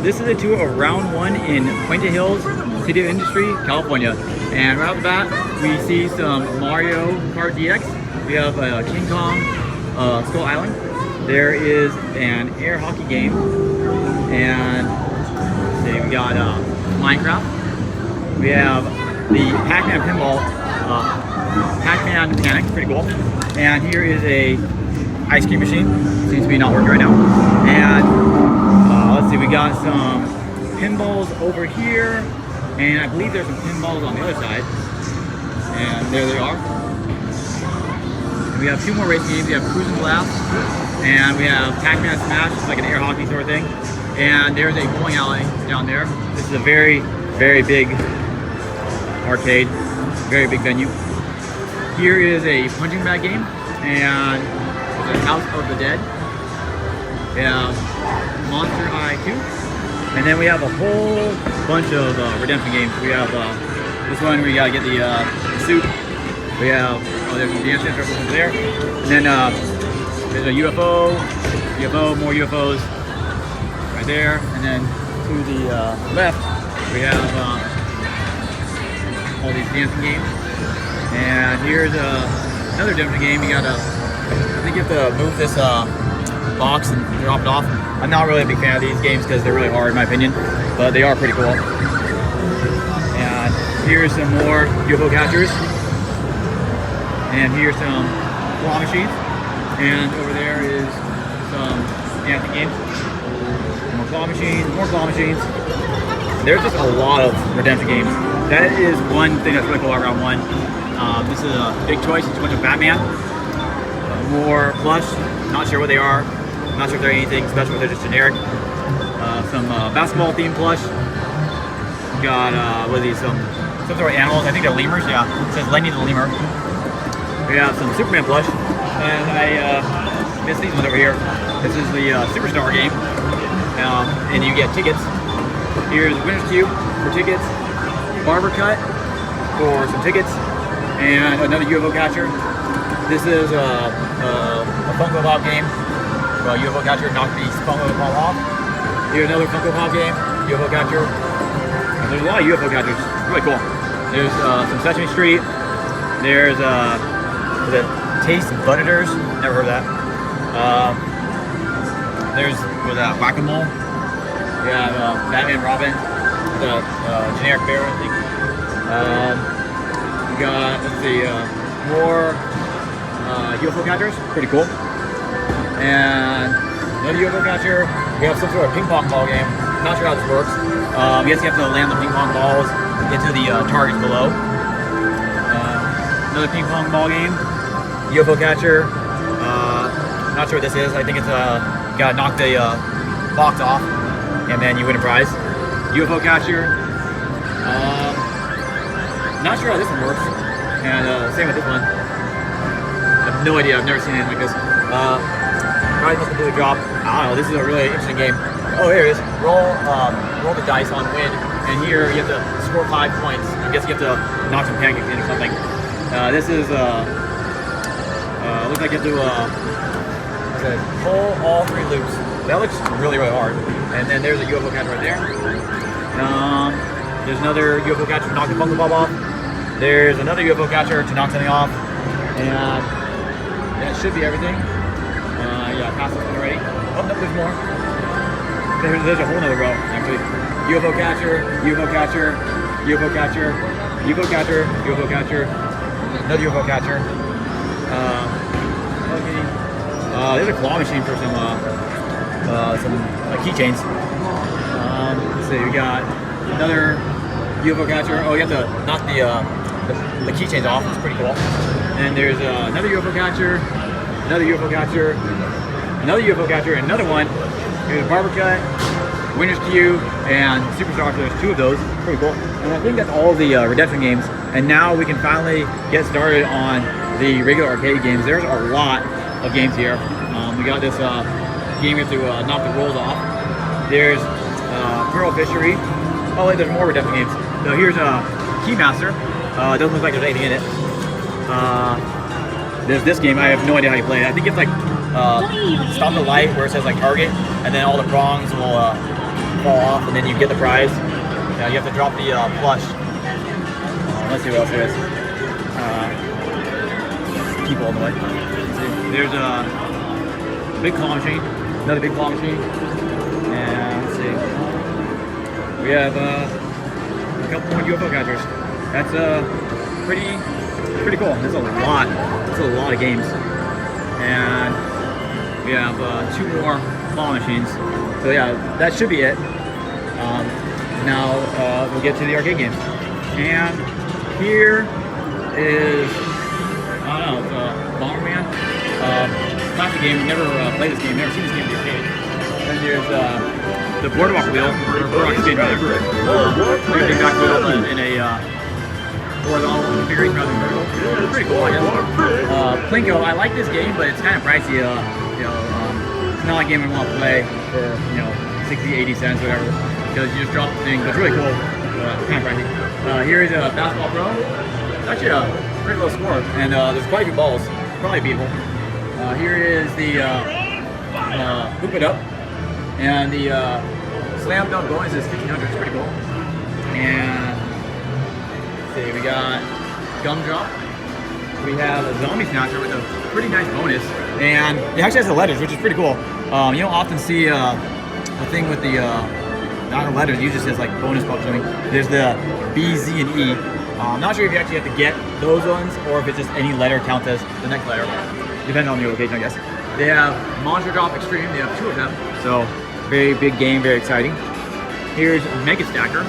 this is a tour of Round 1 in Puente Hills, City of Industry, California. And right off the bat, we see some Mario Kart DX. We have King Kong Skull Island. There is an air hockey game. And let's see, we got Minecraft. We have the Pac-Man pinball, Pac-Man mechanic, pretty cool. And here is a ice cream machine. Seems to be not working right now. And let's see, we got some pinballs over here, and I believe there's some pinballs on the other side. And there they are. And we have two more race games. We have Cruising Blast, and we have Pac-Man Smash. It's like an air hockey sort of thing. And there's a bowling alley down there. This is a very, very big arcade, very big venue. Here is a punching bag game, and there's a House of the Dead. We have Monster High 2, and then we have a whole bunch of redemption games. We have this one where you gotta get the suit. We have, there's some dance instructions over there. And then there's a UFO, more UFOs right there. And then to the left, we have all these dancing games. And here's another redemption game. You gotta, I think you have to move this box and drop it off. I'm not really a big fan of these games because they're really hard in my opinion, but they are pretty cool. And here's some more UFO catchers. And here's some claw machines. And over there is some dancing games. More claw machines, more claw machines. There's just a lot of redemption games. That is one thing that's really cool about Round 1. This is a big choice. It's a bunch of Batman. More plush. Not sure what they are. Not sure if they're anything special, if they're just generic. Some basketball themed plush. We got, what are these? Some sort of animals. I think they're lemurs, yeah. It says Lenny the Lemur. We have some Superman plush. And I missed these ones over here. This is the Superstar game. And you get tickets. Here's Winner's Cube for tickets. Barber Cut for some tickets. And another UFO catcher. This is a Funko Pop game. Well, UFO catcher knocked the Funko Pop off. Here's another Funko Pop game, UFO catcher. And there's a lot of UFO catchers, really cool. There's some Sesame Street. There's the Taste Butters, never heard of that. There's Whack-A-Mole. We have Batman Robin, the generic bear, I think. We got, let's see, more UFO catchers, pretty cool. And another UFO catcher. We have some sort of ping pong ball game. Not sure how this works. I guess you have to land the ping pong balls into the targets below. Another ping pong ball game. UFO catcher. Not sure what this is. I think it's you gotta knock the box off and then you win a prize. UFO catcher. Not sure how this one works. And same with this one. I have no idea. I've never seen anything like this. Probably supposed to do a drop. I don't know. This is a really interesting game. Oh, here it is. Roll the dice on win, and here you have to score 5 points. I guess you have to knock some pancakes in or something. This is looks like you have to pull all 3 loops. That looks really, really hard. And then there's a UFO catcher right there. There's another UFO catcher to knock the Funko Pop off. There's another UFO catcher to knock something off, and that should be everything. Yeah, I passed this one already. Oh, no, there's more. There's a whole other row, actually. UFO catcher, UFO catcher, UFO catcher, UFO catcher, UFO catcher, another UFO catcher. There's a claw machine for some keychains. Let's see, we got another UFO catcher. Oh, you have to knock the keychains off. It's pretty cool. And there's another UFO catcher, another UFO catcher, another UFO catcher, and another one. Here's a Barber Cut, Winner's Cube, and Superstar. So there's 2 of those. Pretty cool. And I think that's all the redemption games. And now we can finally get started on the regular arcade games. There's a lot of games here. We got this game we have to knock the rolls off. There's Pearl Fishery. Oh, wait, there's more redemption games. So here's Keymaster. It doesn't look like there's anything in it. There's this game. I have no idea how you play it. I think it's like stop the light where it says like target, and then all the prongs will fall off, and then you get the prize. You have to drop the plush. Let's see what else there is. Keep all the way. There's a big claw machine, another big claw machine, and let's see. We have a couple more UFO catchers. That's pretty cool. There's a lot. There's a lot of games, and we have 2 more claw machines. So yeah, that should be it. Now we'll get to the arcade games, and here is, I don't know, it's Bomberman. Classic game. Never played this game. Never seen this game in the arcade. And there's the boardwalk wheel, or boardwalk spin rather. Big back wheel in a horizontal configuration rather than vertical. Pretty cool, I guess. Plinko. I like this game, but it's kind of pricey. It's not a game I want to play for 60, 80 cents, whatever. Because you just drop the thing. But it's really cool. Kind of pricey. Here is a basketball pro. It's actually a pretty low score, and there's quite a few balls. Probably beatable. Here is the Hoop It Up, and the Slam Dunk bonus is 1500. It's pretty cool. And let's see, we got Gumdrop. We have a Zombie Snatcher with a pretty nice bonus, and it actually has the letters, which is pretty cool. You don't often see a thing with the not the letters. It usually says like bonus puck or something. There's the B, Z, and E. I'm not sure if you actually have to get those ones or if it's just any letter counts as the next letter, depending on your location, I guess. They have Monster Drop Extreme. They have 2 of them, so very big game, very exciting. Here's Mega Stacker.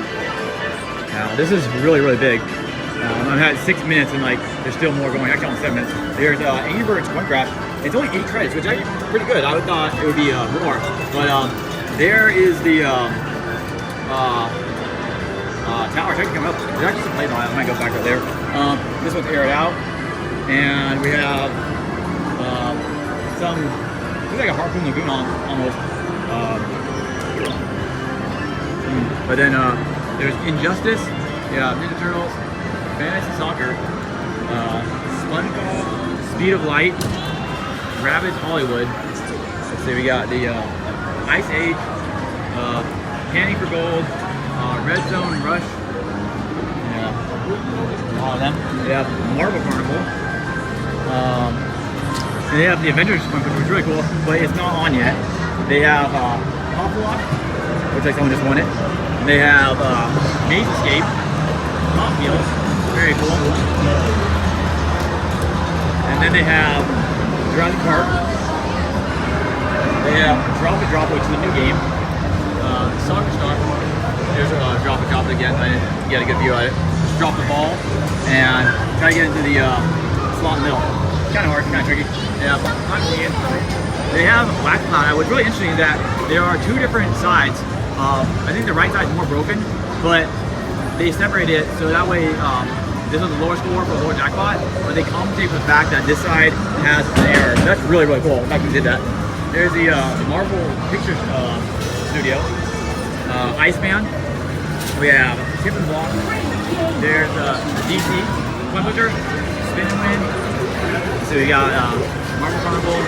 Now this is really big. I've had 6 minutes and like there's still more going. Actually, on 7 minutes. There's Angry Birds Coin Crash. It's only 8 credits, which I think is pretty good. I thought it would be more, but there is the tower actually coming up. There's actually some plays on it. I might go back up there. This one's aired out, and we have some. Looks like a Harpoon Lagoon almost. But then there's Injustice. Yeah, Ninja Turtles, Fantasy Soccer, SpongeBob, Speed of Light, Rabbids Hollywood. Let's see, we got the Ice Age, Panty for Gold, Red Zone Rush. Yeah, a lot of them. They have Marble Carnival. And they have the Avengers one, which is really cool, but it's not on yet. They have Pop Lock, looks like someone just won it. They have Maze Escape, Hot Wheels, very cool. And then they have Jurassic Park. They have Drop It Drop, which is a new game. Soccer Star. There's Drop It Drop again. I didn't get a good view at it. Just drop the ball and try to get into the slot in the middle. Kind of hard, kind of tricky. Yeah, they have Black Cloud. What's really interesting is that there are 2 different sides. I think the right side is more broken, but they separate it so that way this is the lower score for the lower jackpot, but they compensate for the fact that this side has an error. So that's really cool. The fact they did that. There's the Marvel Pictures Studio, Iceman. We have Tip and Block. There's DC, Coin Butcher, Spin and Win. So we got Marvel Carnival.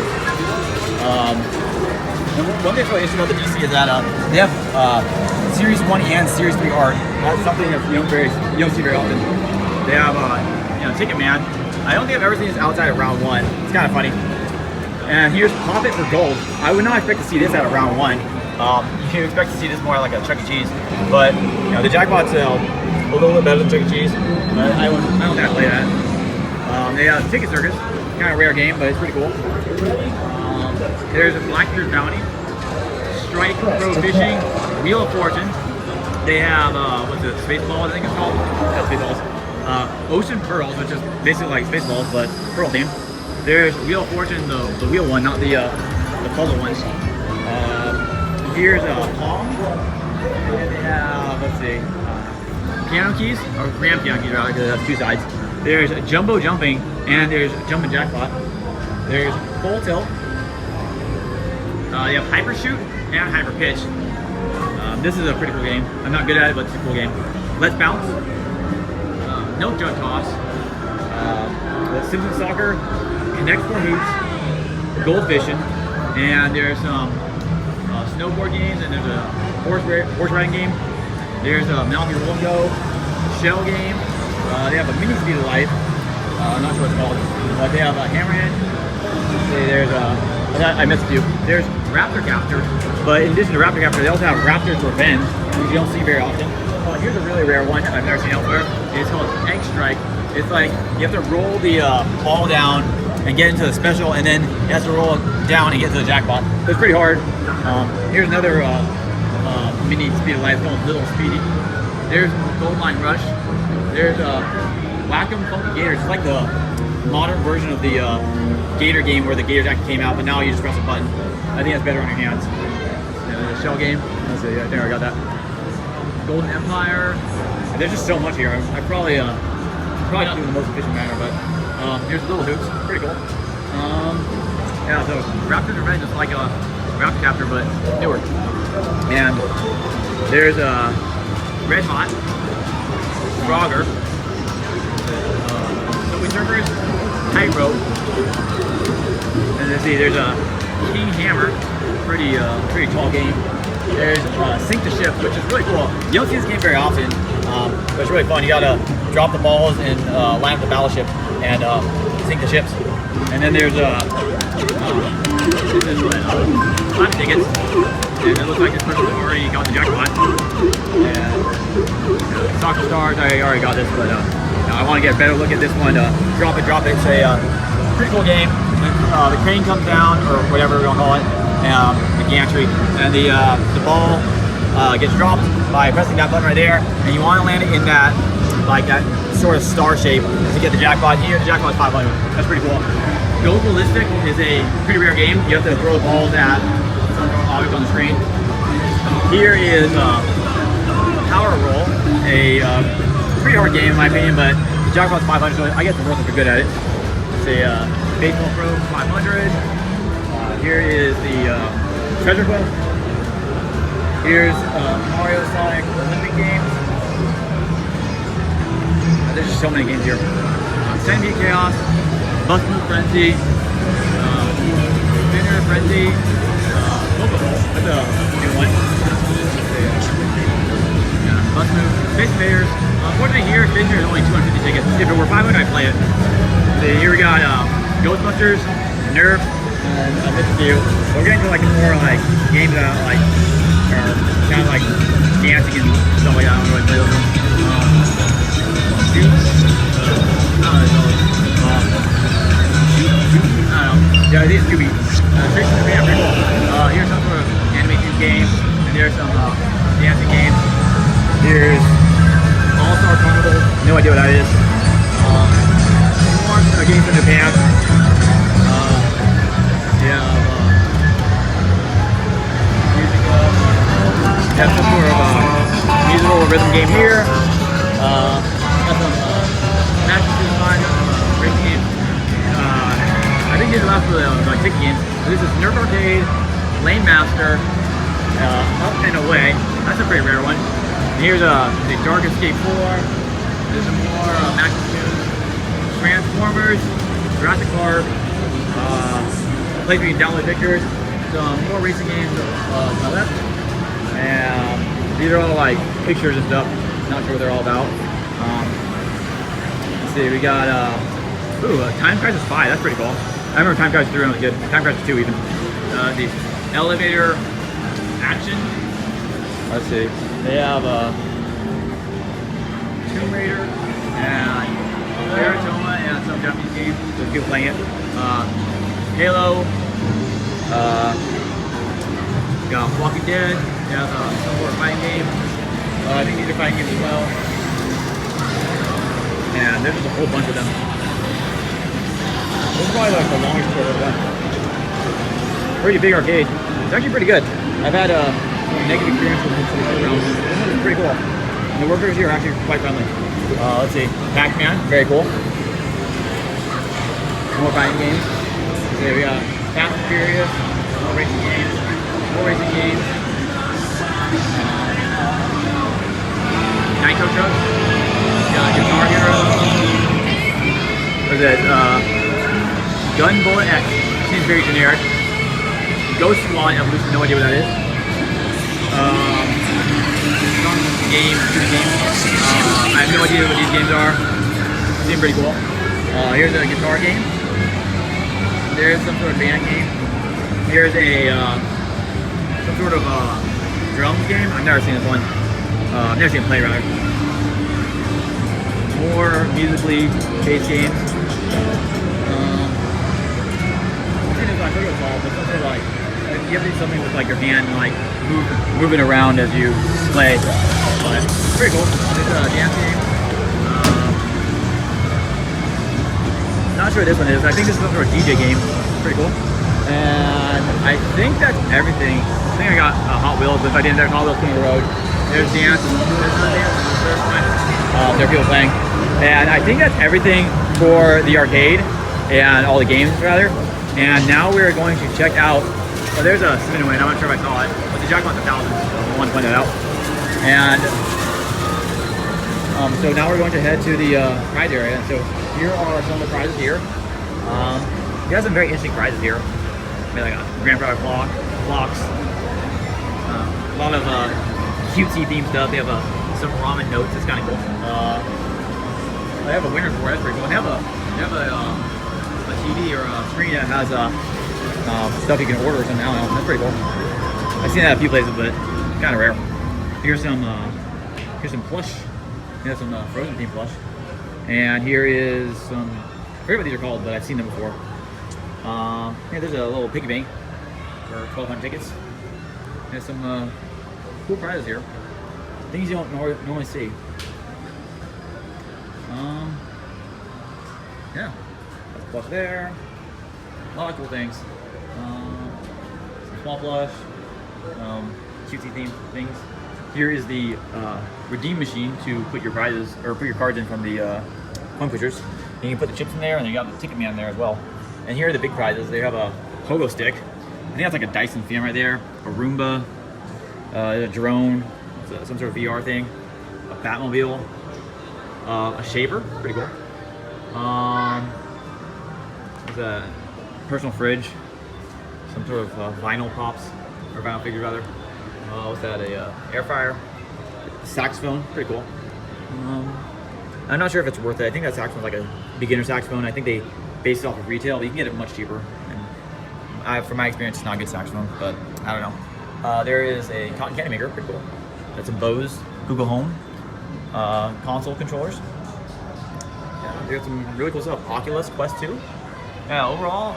One thing that's really interesting about the DC is that they have Series 1 and Series 3 art. That's something that you don't see very often. They have Ticketman. I don't think I've ever seen this outside of Round 1. It's kind of funny. And here's Pop It for Gold. I would not expect to see this out of Round 1. You can expect to see this more like a Chuck E. Cheese, but the jackpot's a little bit better than Chuck E. Cheese. But I don't have to play that. They have Ticket Circus, kind of rare game, but it's pretty cool. There's a Blackbeard's Bounty, Strike Pro Fishing, Wheel of Fortune. They have what's it, Spaceballs, I think it's called. Yeah, Spaceballs. Ocean Pearls, which is basically like Spaceballs, but Pearl theme. There's Wheel of Fortune, the wheel one, not the puzzle one. Here's Pong, and then they have, let's see, piano keys, or grand piano keys rather, because it has 2 sides. There's Jumbo Jumping, and there's Jumpin' Jackpot. There's Full Tilt. They have Hyper Shoot and Hyper Pitch. This is a pretty cool game. I'm not good at it, but it's a cool game. Let's Bounce. No Jug Toss. The Simpson Soccer, Connect 4 Hoops, Gold Fishing, and there's some snowboard games, and there's a horse riding game. There's a Mount Roll and Go shell game. They have a mini Speed of Life. I'm not sure what it's called, but they have a Hammerhead. There's I missed a few. There's Raptor Capture, but in addition to Raptor Capture, they also have Raptor's Revenge, which you don't see very often. Here's a really rare one I've never seen elsewhere. It's called Egg Strike. It's like you have to roll the ball down and get into the special, and then you have to roll it down and get to the jackpot. So it's pretty hard. Here's another mini Speed of Life called Little Speedy. There's Gold Line Rush. There's Whack-'em Funky Gators. It's like the modern version of the Gator game where the Gators actually came out, but now you just press a button. I think that's better on your hands. The shell game. Let's see. I think I got that. Golden Empire. There's just so much here. I probably not doing the most efficient manner, but here's Little Hoops. Pretty cool. Yeah, so Raptor's Revenge is like a Raptor Capture, but newer. And there's Red Hot, Frogger, Subway Surfers, Tightrope, and let's see, there's a King Hammer, pretty tall game. There's Sink the Ship, which is really cool. You don't see this game very often, but it's really fun. You gotta drop the balls and line up the battleship and sink the ships. And then there's lap tickets, and it looks like this person already got the jackpot. And Soccer Stars, I already got this, but I want to get a better look at this one. Drop it. It's a pretty cool game. The crane comes down, or whatever we're gonna call it, the gantry, and the ball gets dropped by pressing that button right there, and you want to land it in that sort of star shape to get the jackpot. Here, the jackpot is 500. That's pretty cool. Go Ballistic is a pretty rare game. You have to throw the balls at some object on the screen. Here is Power Roll, a pretty hard game in my opinion, but the jackpot's 500, so I guess the girls are good at it. It's a Baseball Pro 500. Here is the Treasure Quest. Here's Mario Sonic Olympic games. There's just so many games here. Semi Chaos, Bus Move Frenzy, Spinner Frenzy, Pokeball. That's a new one. Bus Move, Space Invaders. Unfortunately here, Space Invaders is only 250 tickets. If it were 500, I'd play it. So here we got Ghostbusters, Nerf, and I missed a few. We're getting to more games that are kind of dancing and stuff like that. I don't really play those ones. Yeah, I think it's Scooby. Pretty cool. Here's some sort of animation game, and there's some dancing games. Here's All-Star Carnival. No idea what that is. More games from Japan. Have some sort of musical rhythm game here. Got some Master Fine racing games. I think these are last for the ticket games. So this is Nerf Arcade, Lane Master, Up and Away. That's a pretty rare one. And here's the Dark Escape 4. There's some more Max Tunes, Transformers, Jurassic Park. Place where you can download pictures. Some more racing games on my left. And these are all pictures and stuff. Not sure what they're all about. Let's see, we got Time Crisis 5. That's pretty cool. I remember Time Crisis 3 when I was a kid. Time Crisis 2 even. The Elevator Action. Let's see. They have Tomb Raider and Baratoma and some Japanese games. There's people playing it. Halo. Got Walking Dead. Yeah, some more fighting games. I think these are fighting games as well. And there's just a whole bunch of them. This is probably the longest tour I've done. Pretty big arcade. It's actually pretty good. I've had a negative experience with this around. This one is pretty cool. And the workers here are actually quite friendly. Let's see. Pac-Man, very cool. More fighting games. Okay, we got Fast and Furious, more racing games. Nitro Trucks, Guitar Hero. What is it? Gun Bullet X. Seems very generic. Ghost Squad Evolution, no idea what that is. shooting game. I have no idea what these games are. They seem pretty cool. Here's a guitar game. There's some sort of band game. Here's a some sort of drums game. I've never seen this one. I've never seen it play rather. More musically based games. I forget what it's called, but something like you have to do something with like your hand and like moving around as you play. But it's pretty cool. There's a dance game. Not sure what this one is. I think this is some sort of DJ game. Pretty cool. And I think that's everything. I think I got Hot Wheels. If I didn't, there's Hot Wheels King of the Road. There's dance. There are people playing. And I think that's everything for the arcade and all the games rather. And now we're going to check out, there's a spin away, I'm not sure if I saw it, but the Jackpot's 1,000, so I want to point that out. And so now we're going to head to the prize area. So here are some of the prizes here. You have some very interesting prizes here. Like a grand prize blocks, a lot of cutesy themed stuff. They have some ramen notes, it's kind of cool. They have a winner for it, that's pretty cool. They have a TV or a screen that has stuff you can order or something. I don't know. That's pretty cool. I've seen that at a few places, but kind of rare. Here's some plush. Here's some Frozen themed plush. And here is some. I forget what these are called, but I've seen them before. Yeah, there's a little piggy bank for 1,200 tickets. There's some cool prizes here. Things you don't normally see. Yeah. Plush there, a lot of cool things. Some small plush, cutesy themed things. Here is the redeem machine to put your prizes or put your cards in from the coin pushers. And you can put the chips in there, and then you got the ticket man there as well. And here are the big prizes. They have a pogo stick. I think that's like a Dyson fan right there. A Roomba, a drone, some sort of VR thing, a Batmobile, a shaver, pretty cool. A personal fridge, some sort of vinyl pops, or vinyl figure rather. What's that? A air fryer, saxophone, pretty cool. I'm not sure if it's worth it. I think that saxophone's like a beginner saxophone. I think they base it off of retail, but you can get it much cheaper. And from my experience, it's not a good saxophone, but I don't know. There is a cotton candy maker, pretty cool. That's some Bose Google Home console controllers. Yeah, there's some really cool stuff. Oculus Quest 2. Yeah, overall,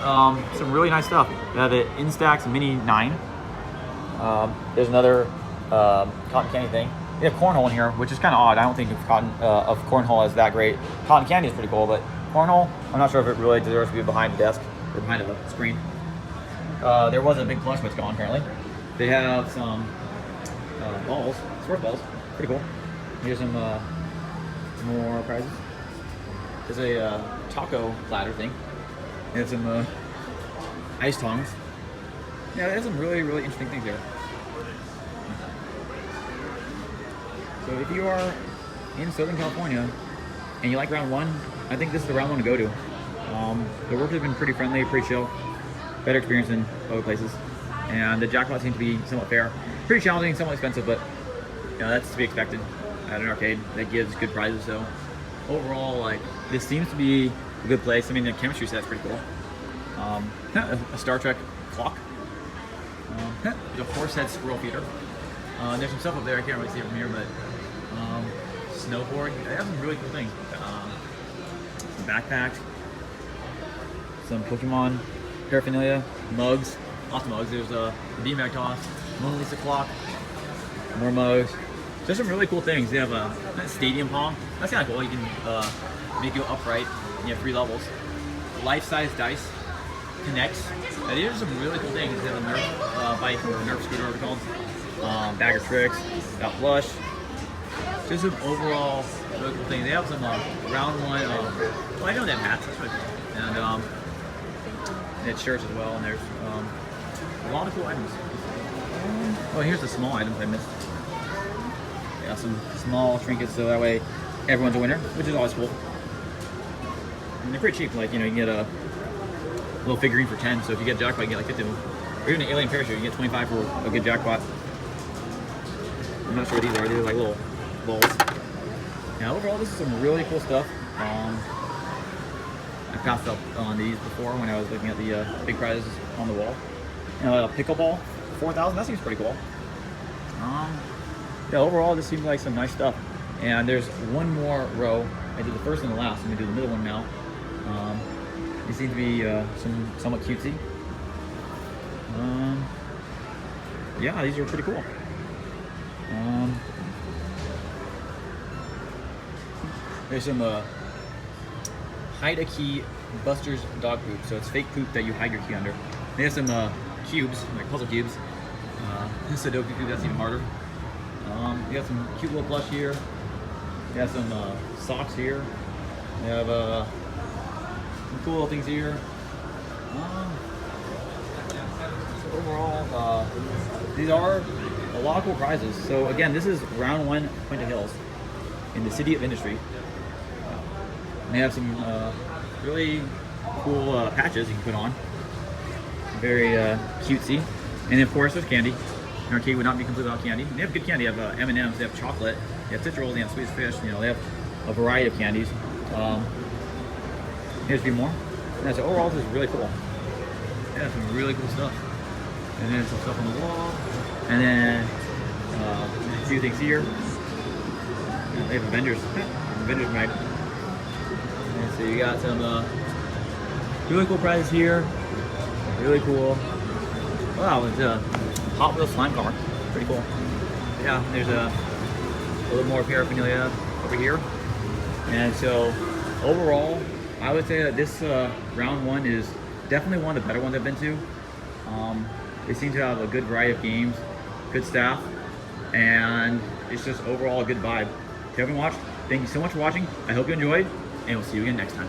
some really nice stuff. The Instax Mini 9. There's another cotton candy thing. They have cornhole in here, which is kind of odd. I don't think of cornhole as that great. Cotton candy is pretty cool, but cornhole, I'm not sure if it really deserves to be behind the desk or behind the screen. There was a big plush, but it's gone apparently. They have some balls, sports balls, pretty cool. Here's some more prizes. There's a taco platter thing. And some ice tongs. Yeah, there's some really, really interesting things here. So if you are in Southern California and you like Round 1, I think this is the Round 1 to go to. The workers have been pretty friendly, pretty chill. Better experience than other places. And the jackpot seems to be somewhat fair. Pretty challenging, somewhat expensive, but you know, that's to be expected at an arcade that gives good prizes. So overall, like, this seems to be a good place. I mean, the chemistry set's pretty cool. A Star Trek clock. There's a horse-head squirrel feeder. There's some stuff up there. I can't really see it from here, but snowboard. They have some really cool things. Some backpacks. Some Pokemon paraphernalia. Mugs. Lots of mugs. There's a beanbag toss. Mona Lisa clock. More mugs. There's some really cool things. They have a stadium pong. That's kind of cool. You can make it upright. And you have 3 levels. Life-size dice. Connects. These are some really cool things. They have a Nerf bike or a Nerf scooter, whatever it's called. Bag of tricks. Got plush. Just some overall really cool things. They have some Round 1. Well, I know they have hats. That's really cool. And they have shirts as well. And there's a lot of cool items. Oh, here's the small items I missed. Yeah, some small trinkets so that way everyone's a winner, which is always cool. And they're pretty cheap. Like, you know, you can get a little figurine for 10, so if you get a jackpot, you get like 50 of them. Or even an alien parachute, you get 25 for a good jackpot. I'm not sure what these are. These are like little bowls. Now overall, this is some really cool stuff. I passed up on these before when I was looking at the big prizes on the wall. You know, a pickleball, 4,000. That seems pretty cool. Yeah, overall, this seems like some nice stuff. And there's one more row. I did the first and the last. I'm gonna do the middle one now. These seem to be somewhat cutesy. Yeah, these are pretty cool. There's some hide a key Buster's dog poop. So it's fake poop that you hide your key under. They have some cubes, like puzzle cubes. This Sudoku cube, that's even harder. You got some cute little plush here. You got some socks here. You have some cool little things here. So overall, these are a lot of cool prizes. So again, this is Round 1 Puente Hills in the City of Industry. And they have some really cool patches you can put on. Very cutesy. And of course, there's candy. An arcade would not be complete without candy. They have good candy. They have M&Ms, they have chocolate, they have Tootsie Rolls, they have Sweet Fish. You know, they have a variety of candies. Here's a few more. Yeah, so overall, this is really cool. Yeah, some really cool stuff. And then some stuff on the wall. And then a few things here. They have a vendor's night. And so you got some really cool prizes here. Really cool. Wow, it's a Hot Wheels slime car. Pretty cool. Yeah, there's a little more paraphernalia over here. And so overall, I would say that this Round 1 is definitely one of the better ones I've been to. They seem to have a good variety of games, good staff, and it's just overall a good vibe. If you haven't watched, thank you so much for watching. I hope you enjoyed, and we'll see you again next time.